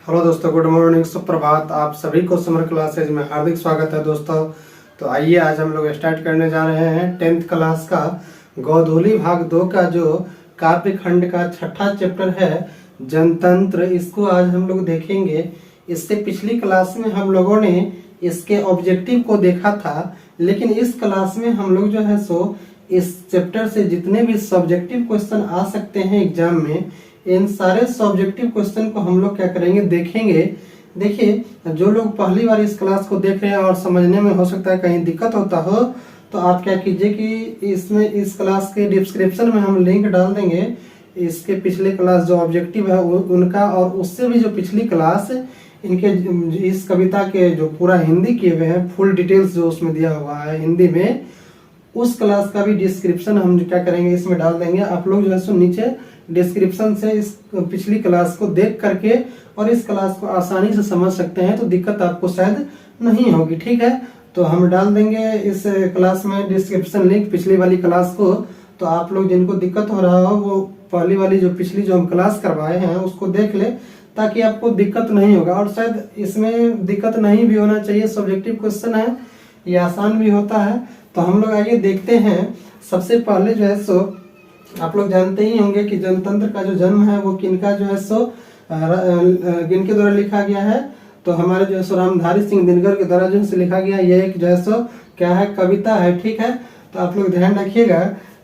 Hello दोस्तों, good morning, सुप्रभात। आप सभी को समर क्लासेज में हार्दिक स्वागत है दोस्तों। तो आइए आज हम लोग स्टार्ट करने जा रहे हैं 10th क्लास का गोधूली भाग 2 का जो काव्य खंड का छठा चैप्टर है जनतंत्र। इसको आज हम लोग देखेंगे। इससे पिछली क्लास में हम लोगों ने इसके ऑब्जेक्टिव को देखा था, लेकिन इस क्लास में हम लोग जो है सो इस चैप्टर से जितने भी सब्जेक्टिव क्वेश्चन आ सकते हैं एग्जाम में, इन सारे सब्जेक्टिव क्वेश्चन को हम लोग क्या करेंगे, देखेंगे। देखिए, जो लोग पहली बार इस क्लास को देख रहे हैं और समझने में हो सकता है कहीं दिक्कत होता हो, तो आप क्या कीजिए कि इसमें इस क्लास के डिस्क्रिप्शन में हम लिंक डाल देंगे। इसके पिछले क्लास जो ऑब्जेक्टिव है उनका, और उससे भी जो पिछली क्लास इनके इस कविता के जो पूरा हिंदी किए हुए हैं, फुल डिटेल्स जो उसमें दिया हुआ है हिंदी में, उस क्लास का भी डिस्क्रिप्शन हम क्या करेंगे इसमें डाल देंगे। आप लोग जो है सो नीचे डिस्क्रिप्शन से इस पिछली क्लास को देख करके और इस क्लास को आसानी से समझ सकते हैं, तो दिक्कत आपको शायद नहीं होगी। ठीक है, तो हम डाल देंगे इस क्लास में डिस्क्रिप्शन लिंक पिछली वाली क्लास को। तो आप लोग जिनको दिक्कत हो रहा हो वो पहली वाली जो पिछली जो हम क्लास करवाए हैं उसको देख ले, ताकि आपको दिक्कत नहीं होगा। और शायद इसमें दिक्कत नहीं भी होना चाहिए, सब्जेक्टिव क्वेश्चन है, ये आसान भी होता है। तो हम लोग आगे देखते हैं। सबसे पहले जो है सो आप लोग जानते ही होंगे कि जनतंत्र का जो जन्म है वो किनका जो है सो किनके द्वारा लिखा गया है। तो हमारे जो है सो रामधारी सिंह दिनकर के द्वारा जो है लिखा गया। ये एक जो है सो क्या है, कविता है। ठीक है, तो आप लोग ध्यान रखिएगा।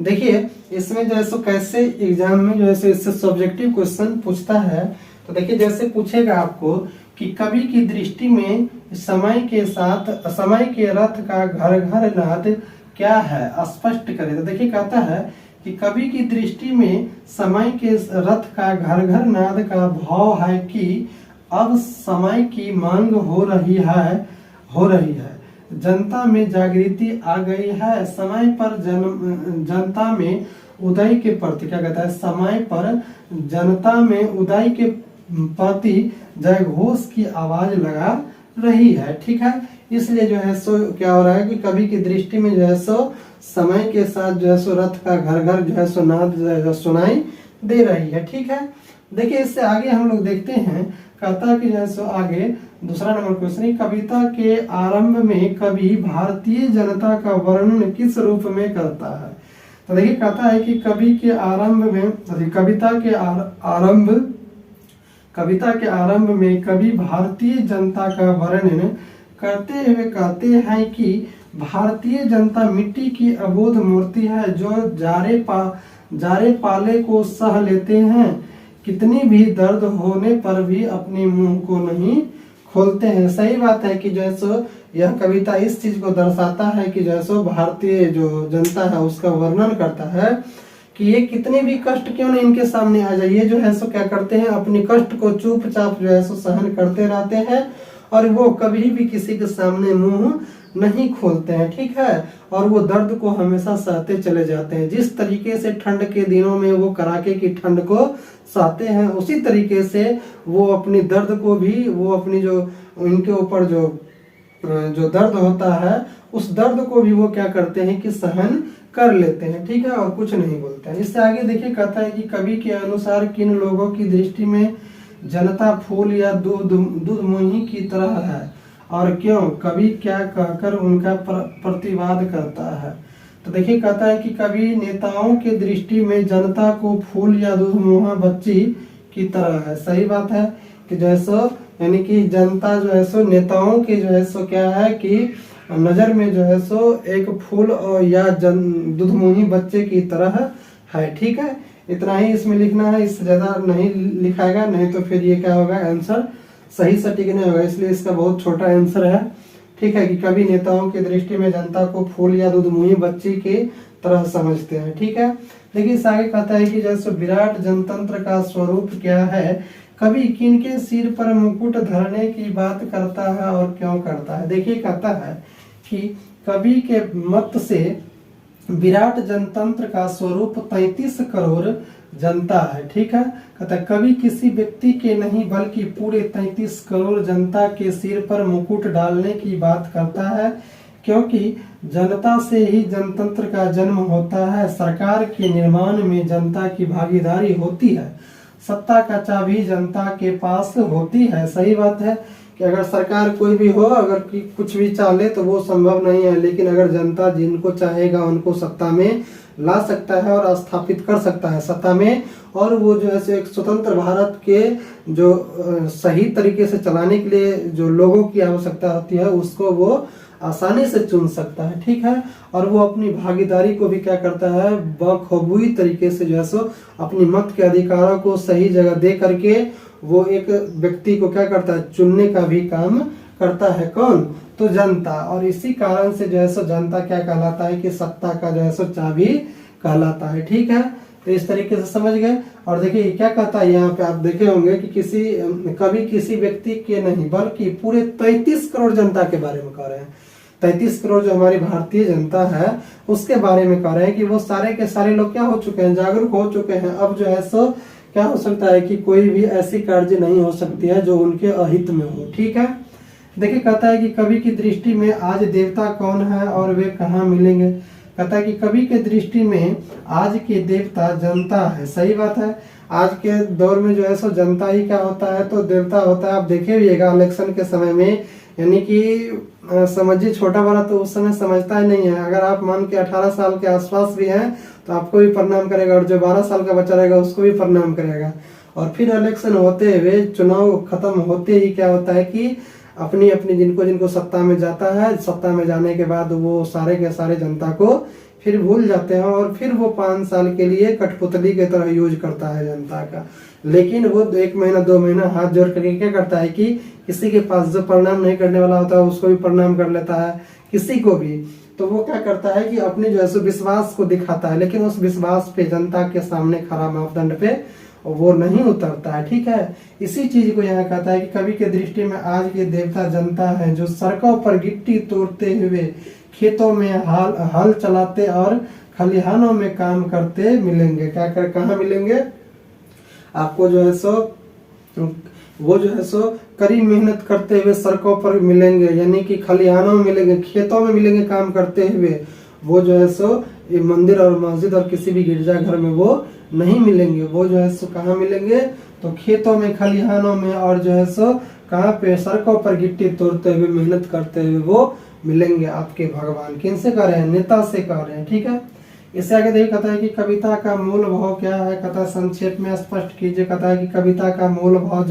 देखिए, इसमें जो है सो कैसे एग्जाम में जो है सो इससे सब्जेक्टिव क्वेश्चन पूछता है। तो देखिए, जैसे पूछेगा आपको कि कवि की दृष्टि में समय के साथ समय के रथ का घर घर नाद क्या है, स्पष्ट करे। तो देखिए, कहता है कि कवि की दृष्टि में समय के रथ का घर घर नाद का भाव है कि अब समय की मांग हो रही है, जनता में जागृति आ गई है, समय पर जनता में उदय के प्रति क्या कहता है, समय पर जनता में उदय के प्रति जयघोष की आवाज लगा रही है। ठीक है, इसलिए जो है सो क्या हो रहा है कि कवि की दृष्टि में जो है सो समय के साथ जो है सो रथ का घर घर जो है सो नाद सुनाई दे रही है। ठीक है, देखिए इससे आगे हम लोग देखते हैं। कहता है कि जो है सो आगे दूसरा नंबर क्वेश्चन, कविता के आरंभ में कवि भारतीय जनता का वर्णन किस रूप में करता है। तो देखिए, कहता है कि कवि के आरंभ में कविता के आरंभ में कवि भारतीय जनता का वर्णन करते हुए कहते हैं कि भारतीय जनता मिट्टी की अबोध मूर्ति है जो जारे पाले को सह लेते हैं, कितनी भी दर्द होने पर भी अपने मुंह को नहीं खोलते हैं। सही बात है कि जो है सो यह कविता इस चीज को दर्शाता है कि जो है सो भारतीय जो जनता है उसका वर्णन करता है कि ये कितने भी कष्ट क्यों नहीं इनके सामने आ जाए, ये जो है सो क्या करते हैं, अपने कष्ट को चुपचाप जो है सो सहन करते रहते हैं और वो कभी भी किसी के सामने मुंह नहीं खोलते हैं। ठीक है, और वो दर्द को हमेशा सहते चले जाते हैं। जिस तरीके से ठंड के दिनों में वो कड़ाके की ठंड को सहते हैं, उसी तरीके से वो अपनी दर्द को भी, वो अपनी जो उनके ऊपर जो दर्द होता है उस दर्द को भी वो क्या करते हैं कि सहन कर लेते हैं। ठीक है, और कुछ नहीं बोलते हैं। इससे आगे देखिए, कहता है कि कवि के अनुसार किन लोगों की दृष्टि में जनता फूल या दूध मुंही की तरह है और क्यों, कवि क्या कहकर उनका प्रतिवाद करता है। तो देखिए, कहता है कि कवि नेताओं के दृष्टि में जनता को फूल या दूध मुहा बच्ची की तरह है। सही बात है कि जो है सो यानी कि जनता जो है सो नेताओं के जो है सो क्या है कि नजर में जो है सो एक फूल या दूधमुही बच्चे की तरह है। ठीक है, इतना ही इसमें लिखना है, इससे ज्यादा नहीं लिखाएगा, नहीं तो फिर ये क्या होगा, आंसर सही सटीक नहीं होगा। इसलिए इसका बहुत छोटा आंसर है। ठीक है, कि कभी नेताओं की दृष्टि में जनता को फूल या दूधमुही बच्ची की तरह समझते हैं। ठीक है, देखिए इस आगे कहता है कि जैसे विराट जनतंत्र का स्वरूप क्या है, कवि किनके सिर पर मुकुट धरने की बात करता है और क्यों करता है। देखिए, कहता है कि कवि के मत से विराट जनतंत्र का स्वरूप 33 करोड़ जनता है। ठीक है, कहता है कवि किसी व्यक्ति के नहीं बल्कि पूरे 33 करोड़ जनता के सिर पर मुकुट डालने की बात करता है, क्योंकि जनता से ही जनतंत्र का जन्म होता है। सरकार के निर्माण में जनता की भागीदारी होती है। सत्ता का चाबी जनता के पास होती है। सही बात है कि अगर सरकार कोई भी हो, अगर कुछ भी चाहे तो वो संभव नहीं है, लेकिन अगर जनता जिनको चाहेगा उनको सत्ता में ला सकता है और स्थापित कर सकता है सत्ता में। और वो जो है एक स्वतंत्र भारत के जो सही तरीके से चलाने के लिए जो लोगों की आवश्यकता होती है उसको वो आसानी से चुन सकता है। ठीक है, और वो अपनी भागीदारी को भी क्या करता है, बखूबी तरीके से जो है सो अपनी मत के अधिकारों को सही जगह दे करके वो एक व्यक्ति को क्या करता है, चुनने का भी काम करता है। कौन? तो जनता। और इसी कारण से जो है सो जनता क्या कहलाता है कि सत्ता का जो है सो चाबी कहलाता है। ठीक है, तो इस तरीके से समझ गए। और देखिए क्या कहता है यहाँ पे, आप देखे होंगे कि कभी किसी व्यक्ति के नहीं बल्कि पूरे 33 करोड़ जनता के बारे में कह रहे हैं। 33 करोड़ जो हमारी भारतीय जनता है उसके बारे में कह रहे हैं कि वो सारे के सारे लोग क्या हो चुके हैं, जागरूक हो चुके हैं। अब जो है सो क्या हो सकता है कि कोई भी ऐसी कार्य नहीं हो सकती है जो उनके अहित में हो। ठीक है, देखिए कहता है कि कवि की दृष्टि में आज देवता कौन है और वे कहाँ मिलेंगे। कहता है कि कवि के दृष्टि में आज के देवता जनता है। सही बात है, आज के दौर में जो है सो जनता ही क्या होता है, तो देवता होता है। आप देखे हुएगा इलेक्शन के समय में, यानी कि समझिए छोटा बड़ा तो उस समय समझता ही नहीं है। अगर आप मान के 18 साल के आसपास भी हैं तो आपको भी प्रणाम करेगा, और जो 12 साल का बच्चा रहेगा उसको भी प्रणाम करेगा। और फिर इलेक्शन होते हुए, चुनाव खत्म होते ही क्या होता है कि अपनी अपनी जिनको सत्ता में जाता है, सत्ता में जाने के बाद वो सारे के सारे जनता को फिर भूल जाते हैं और फिर वो 5 साल के लिए कठपुतली की तरह यूज करता है जनता का। लेकिन वो 1 महीना 2 महीना हाथ जोड़ करके क्या करता है कि किसी के पास जो प्रणाम नहीं करने वाला होता है उसको भी प्रणाम कर लेता है, किसी को भी। तो वो क्या करता है कि अपने जो है विश्वास को दिखाता है, लेकिन उस विश्वास पे जनता के सामने खरा मापदंड पे वो नहीं उतरता है। ठीक है, इसी चीज को यहाँ कहता है कि कवि के दृष्टि में आज के देवता जनता है, जो सड़कों पर गिट्टी तोड़ते हुए, खेतों में हल चलाते और खलिहानों में काम करते मिलेंगे। कहाँ मिलेंगे आपको, जो है सो वो जो है सो कड़ी मेहनत करते हुए सड़कों पर मिलेंगे, यानी कि खलिहानों में मिलेंगे, खेतों में मिलेंगे काम करते हुए। वो जो है सो ये मंदिर और मस्जिद और किसी भी गिरजाघर में वो नहीं मिलेंगे। वो जो है सो कहाँ मिलेंगे, तो खेतों में, खलिहानों में, और जो है सो कहाँ पे, सड़कों पर गिट्टी तोड़ते हुए, मेहनत करते हुए वो मिलेंगे आपके भगवान। किन से कह रहे हैं, नेता से कह रहे हैं। ठीक है, इससे आगे देखिए कहता है कि कविता का मूल भाव क्या है। कहता है संक्षेप में स्पष्ट कीजिए। कहता है कि कविता का मूल भाव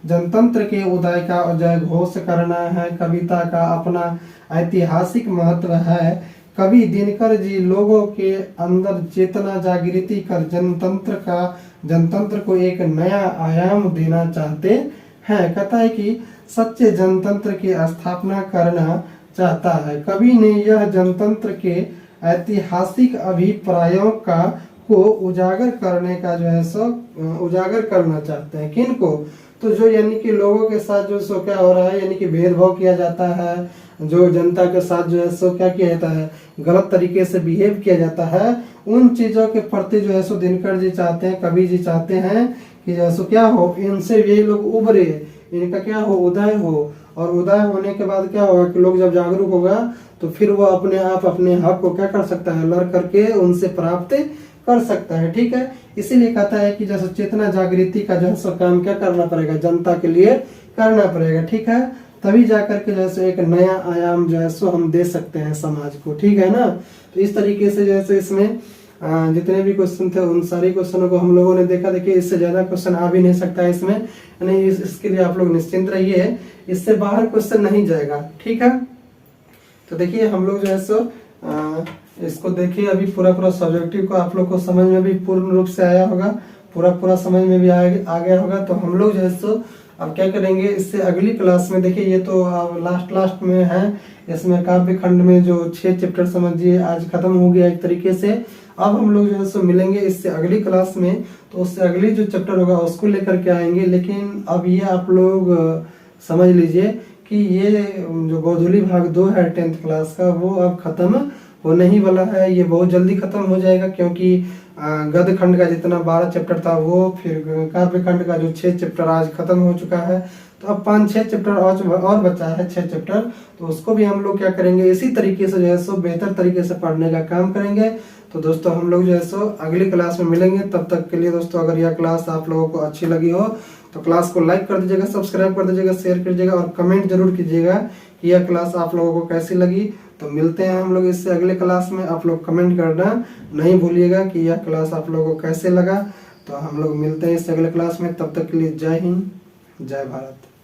जनतंत्र के उदय का जय घोष करना है। कविता का अपना ऐतिहासिक महत्व है। कवि दिनकर जी लोगों के अंदर चेतना जागृति कर जनतंत्र को एक नया आयाम देना चाहते हैं। कहता है कि सच्चे जनतंत्र की स्थापना करना चाहता है। कवि ने यह जनतंत्र के ऐतिहासिक अभिप्रायों को उजागर करने का जो है सो उजागर करना चाहते हैं। किनको, तो जो यानी कि लोगों के साथ जो सो क्या हो रहा है, यानी कि भेदभाव किया जाता है, जो जनता के साथ जो है सो क्या किया जाता है, गलत तरीके से बिहेव किया जाता है, उन चीजों के प्रति जो है सो दिनकर जी चाहते हैं, कवि जी चाहते हैं कि जो है सो क्या हो, इनसे ये लोग उभरे, इनका क्या हो, उदय हो। और उदय होने के बाद क्या होगा कि लोग जब जागरूक होगा तो फिर वो अपने आप अपने हक को क्या कर सकता है, लड़ करके उनसे प्राप्त कर सकता है। ठीक है, इसीलिए कहता है कि जैसे चेतना जागृति का जो है काम क्या करना पड़ेगा, जनता के लिए करना पड़ेगा। ठीक है, तभी जाकर के जैसे एक नया आयाम जो है सो हम दे सकते हैं समाज को। ठीक है ना, तो इस तरीके से जैसे इसमें जितने भी क्वेश्चन थे उन सारे क्वेश्चनों को हम लोगों ने देखा। देखिए इससे ज्यादा क्वेश्चन आ भी नहीं सकता है इसमें, यानी इसके लिए आप लोग निश्चिंत रहिए, इससे बाहर क्वेश्चन नहीं जाएगा। ठीक है, तो देखिए हम लोग जो है सो इसको देखिए, अभी पूरा सब्जेक्टिव को आप लोग को समझ में भी पूर्ण रूप से आया होगा, पूरा समझ में भी आ गया होगा। तो हम लोग जो है सो अब क्या करेंगे, इससे अगली क्लास में, देखिए ये तो अब लास्ट में है, इसमें काव्य खंड में जो 6 चैप्टर समझिए आज खत्म हो गया एक तरीके से। अब हम लोग जो है सो मिलेंगे इससे अगली क्लास में, तो उससे अगली जो चैप्टर होगा उसको लेकर के आएंगे। लेकिन अब ये आप लोग समझ लीजिए कि ये जो गोधूली भाग 2 है 10th क्लास का, वो अब खत्म होने ही वाला है। ये बहुत जल्दी खत्म हो जाएगा, क्योंकि गद्य खंड का जितना 12 चैप्टर था वो, फिर काव्य खंड का जो 6 चैप्टर आज खत्म हो चुका है, तो अब 5-6 चैप्टर और बचा है, 6 चैप्टर। तो उसको भी हम लोग क्या करेंगे, इसी तरीके से जो है सो बेहतर तरीके से पढ़ने का काम करेंगे। तो तो दोस्तों हम लोग जो है सो अगली क्लास में मिलेंगे। तब तक के लिए दोस्तों अगर यह क्लास आप लोगों को अच्छी लगी हो तो क्लास को लाइक कर दीजिएगा, सब्सक्राइब कर दीजिएगा, शेयर कीजिएगा और कमेंट जरूर कीजिएगा कि यह क्लास आप लोगों को कैसी लगी। तो मिलते हैं हम लोग इससे अगले क्लास में। आप लोग कमेंट करना नहीं भूलिएगा कि यह क्लास आप लोगों को कैसे लगा। तो हम लोग मिलते हैं इससे अगले क्लास में। तब तक के लिए जय हिंद, जय भारत।